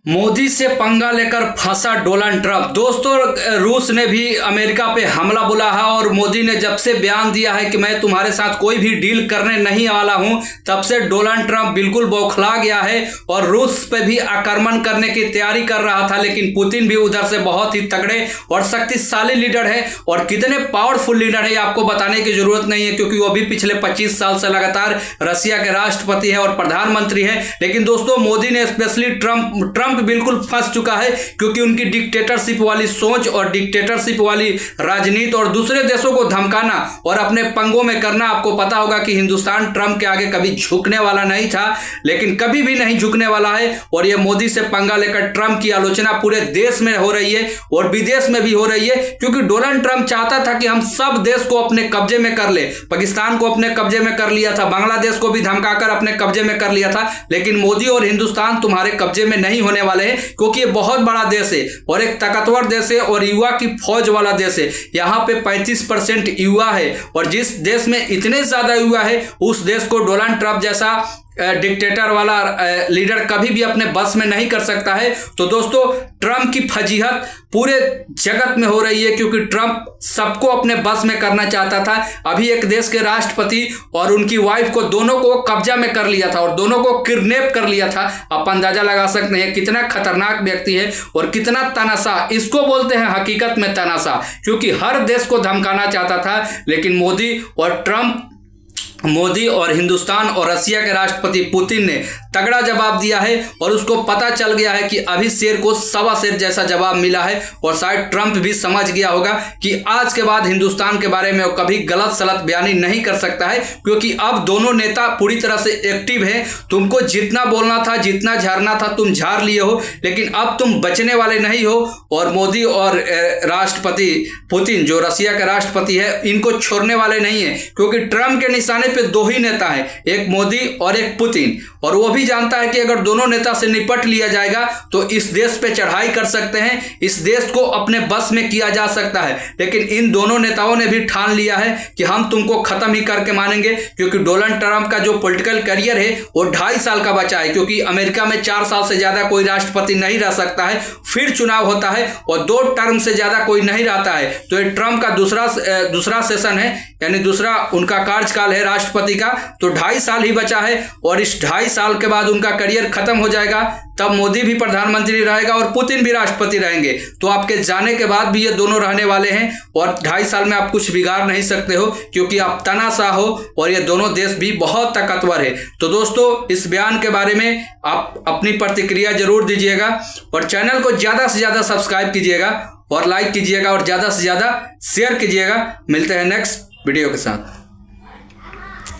मोदी से पंगा लेकर फंसा डोनाल्ड ट्रंप। दोस्तों, रूस ने भी अमेरिका पे हमला बोला है और मोदी ने जब से बयान दिया है कि मैं तुम्हारे साथ कोई भी डील करने नहीं वाला हूं, तब से डोनाल्ड ट्रंप बिल्कुल बौखला गया है और रूस पे भी आक्रमण करने की तैयारी कर रहा था। लेकिन पुतिन भी उधर से बहुत ही तगड़े और शक्तिशाली लीडर है और कितने पावरफुल लीडर है आपको बताने की जरूरत नहीं है, क्योंकि वो भी पिछले 25 साल से लगातार रशिया के राष्ट्रपति है और प्रधानमंत्री है। लेकिन दोस्तों, मोदी ने स्पेशली ट्रंप बिल्कुल फंस चुका है, क्योंकि उनकी डिक्टेटरशिप वाली सोच और डिक्टेटरशिप वाली राजनीति और दूसरे देशों को धमकाना और अपने पंगों में करना। आपको पता होगा कि हिंदुस्तान ट्रंप के आगे कभी झुकने वाला नहीं था, लेकिन कभी भी नहीं झुकने वाला है। और ये मोदी से पंगा लेकर ट्रंप की आलोचना पूरे देश में हो रही है और विदेश में भी हो रही है, क्योंकि डोनाल्ड ट्रंप चाहता था कि हम सब देश को अपने कब्जे में कर ले। पाकिस्तान को अपने कब्जे में कर लिया था, बांग्लादेश को भी धमकाकर अपने कब्जे में कर लिया था। लेकिन मोदी और हिंदुस्तान तुम्हारे कब्जे में नहीं होने वाले हैं, क्योंकि ये बहुत बड़ा देश है और एक ताकतवर देश है और युवा की फौज वाला देश है। यहाँ पे 35% युवा है और जिस देश में इतने ज्यादा युवा है, उस देश को डोनाल्ड ट्रंप जैसा डिक्टेटर वाला लीडर कभी भी अपने बस में नहीं कर सकता है। तो दोस्तों, ट्रंप की फजीहत पूरे जगत में हो रही है, क्योंकि ट्रंप सबको अपने बस में करना चाहता था। अभी एक देश के राष्ट्रपति और उनकी वाइफ को दोनों को कब्जा में कर लिया था और दोनों को किडनैप कर लिया था। आप अंदाजा लगा सकते हैं कितना खतरनाक व्यक्ति है और कितना तानाशाह। इसको बोलते हैं हकीकत में तानाशाह, क्योंकि हर देश को धमकाना चाहता था। लेकिन मोदी और हिंदुस्तान और रशिया के राष्ट्रपति पुतिन ने तगड़ा जवाब दिया है और उसको पता चल गया है कि अभी शेर को सवा शेर जैसा जवाब मिला है। और शायद ट्रंप भी समझ गया होगा कि आज के बाद हिंदुस्तान के बारे में वो कभी गलत सलत बयानी नहीं कर सकता है, क्योंकि अब दोनों नेता पूरी तरह से एक्टिव हैं। तुमको जितना बोलना था, जितना झाड़ना था, तुम झाड़ लिए हो, लेकिन अब तुम बचने वाले नहीं हो। और मोदी और राष्ट्रपति पुतिन, जो रशिया के राष्ट्रपति है, इनको छोड़ने वाले नहीं है, क्योंकि ट्रंप के निशाने पे दो ही नेता है, एक मोदी और एक पुतिन। और वो भी जानता है कि अगर दोनों नेता से निपट लिया जाएगा तो इस देश पे चढ़ाई कर सकते हैं, इस देश को अपने बस में किया जा सकता है। लेकिन इन दोनों नेताओं ने भी ठान लिया है कि हम तुमको खत्म ही करके मानेंगे, क्योंकि डोनाल्ड ट्रंप का जो पॉलिटिकल करियर है वो 2.5 साल का बचा है, क्योंकि अमेरिका में 4 साल से ज्यादा कोई राष्ट्रपति नहीं रह सकता है। फिर चुनाव होता है और 2 टर्म से ज्यादा कोई नहीं रहता है। तो ये ट्रंप का दूसरा सेशन है, यानी दूसरा उनका कार्यकाल है राष्ट्रपति का। तो 2.5 साल ही बचा है और इस 2.5 साल के बाद उनका करियर खत्म हो जाएगा। तब मोदी भी प्रधानमंत्री रहेगा और पुतिन भी राष्ट्रपति रहेंगे। तो आपके जाने के बाद भी ये दोनों रहने वाले हैं और 2.5 साल में आप कुछ बिगाड़ नहीं सकते हो, क्योंकि आप तानाशाह हो और ये दोनों देश भी बहुत ताकतवर है। तो दोस्तों, इस बयान के बारे में आप अपनी प्रतिक्रिया जरूर दीजिएगा और चैनल को ज्यादा से ज्यादा सब्सक्राइब कीजिएगा और लाइक कीजिएगा और ज्यादा से ज्यादा शेयर कीजिएगा। मिलते हैं नेक्स्ट वीडियो के साथ।